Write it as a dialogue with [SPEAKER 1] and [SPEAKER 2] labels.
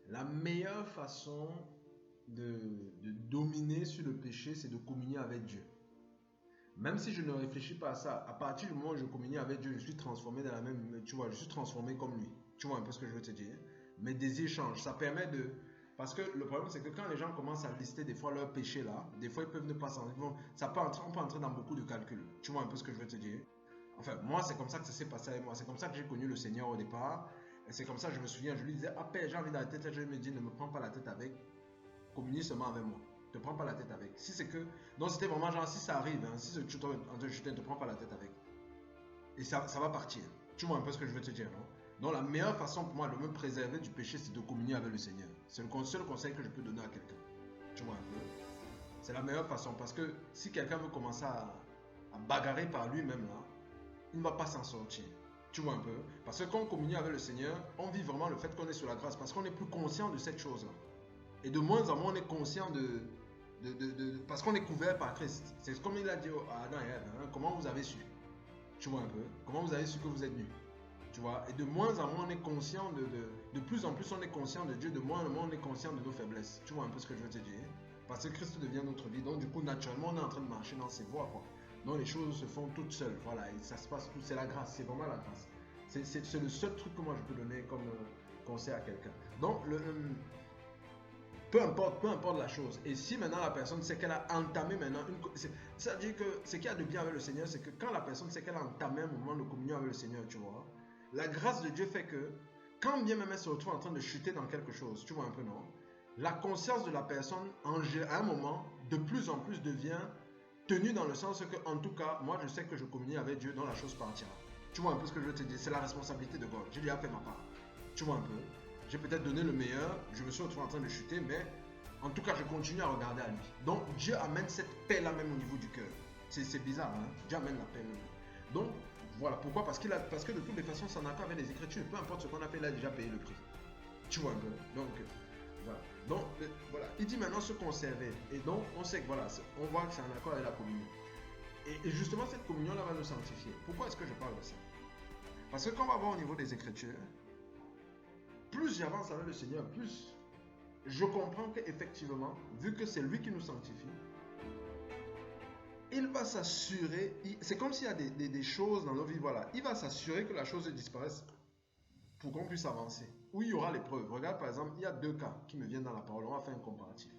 [SPEAKER 1] La meilleure façon de dominer sur le péché, c'est de communier avec Dieu. Même si je ne réfléchis pas à ça, à partir du moment où je communie avec Dieu, je suis transformé dans la même, tu vois, je suis transformé comme lui. Tu vois un peu ce que je veux te dire. Mes désirs changent. Ça permet de, parce que le problème c'est que quand les gens commencent à lister des fois leurs péchés là, des fois ils peuvent ne pas s'en rendre. Ça peut entrer, on peut entrer dans beaucoup de calculs. Tu vois un peu ce que je veux te dire. Enfin, moi c'est comme ça que ça s'est passé avec moi. C'est comme ça que j'ai connu le Seigneur au départ. Et c'est comme ça que je me souviens, je lui disais, ah Père, j'ai envie d'arrêter, je lui me dis, ne me prends pas la tête avec, communie seulement avec moi. Ne te prends pas la tête avec. Si c'est que. Donc c'était vraiment genre, si ça arrive, hein, si tu es en train de chuter, ne te prends pas la tête avec. Et ça va partir. Tu vois un peu ce que je veux te dire, non? Donc la meilleure façon pour moi de me préserver du péché, c'est de communier avec le Seigneur. C'est le seul conseil que je peux donner à quelqu'un. Tu vois un peu? C'est la meilleure façon. Parce que si quelqu'un veut commencer à bagarrer par lui-même, là, il ne va pas s'en sortir. Tu vois un peu? Parce que quand on communie avec le Seigneur, on vit vraiment le fait qu'on est sous la grâce. Parce qu'on est plus conscient de cette chose-là. Et de moins en moins, on est conscient parce qu'on est couvert par Christ. C'est comme il a dit à Adam et Ève, hein, comment vous avez su? Tu vois un peu? Comment vous avez su que vous êtes nus? Tu vois? Et de moins en moins, on est conscient de plus en plus, on est conscient de Dieu, de moins en moins, on est conscient de nos faiblesses. Tu vois un peu ce que je veux te dire? Parce que Christ devient notre vie. Donc, du coup, naturellement, on est en train de marcher dans ses voies, quoi. Donc, les choses se font toutes seules. Voilà, et ça se passe tout. C'est la grâce, c'est vraiment la grâce. C'est le seul truc que moi je peux donner comme conseil à quelqu'un. Donc, peu importe la chose. Et si maintenant la personne sait qu'elle a entamé maintenant une. C'est-à-dire que ce qu'il y a de bien avec le Seigneur, c'est que quand la personne sait qu'elle a entamé un moment de communion avec le Seigneur, tu vois, la grâce de Dieu fait que quand bien même elle se retrouve en train de chuter dans quelque chose, tu vois un peu, non? La conscience de la personne, à un moment, de plus en plus devient tenue dans le sens que, en tout cas, moi je sais que je communie avec Dieu, dans la chose partira. Tu vois un peu ce que je veux te dire? C'est la responsabilité de God. J'ai déjà fait ma part. Tu vois un peu? J'ai peut-être donné le meilleur, je me suis retrouvé en train de chuter, mais en tout cas, je continue à regarder à lui. Donc, Dieu amène cette paix-là même au niveau du cœur. C'est bizarre, hein? Dieu amène la paix même. Donc, voilà. Pourquoi? Parce que de toutes les façons, ça n'a pas avec les Écritures. Peu importe ce qu'on a fait, il a déjà payé le prix. Tu vois un peu? Donc, voilà. Donc, voilà. Il dit maintenant se conserver. Et donc, on sait que voilà, on voit que c'est un accord avec la communion. Et justement, cette communion-là va nous sanctifier. Pourquoi est-ce que je parle de ça? Parce que quand on va voir au niveau des Écritures, plus j'avance avec le Seigneur, plus je comprends qu'effectivement, vu que c'est lui qui nous sanctifie, il va s'assurer, c'est comme s'il y a des choses dans nos vies, voilà, il va s'assurer que la chose disparaisse pour qu'on puisse avancer. Où il y aura l'épreuve. Regarde par exemple, il y a deux cas qui me viennent dans la parole, on va faire un comparatif.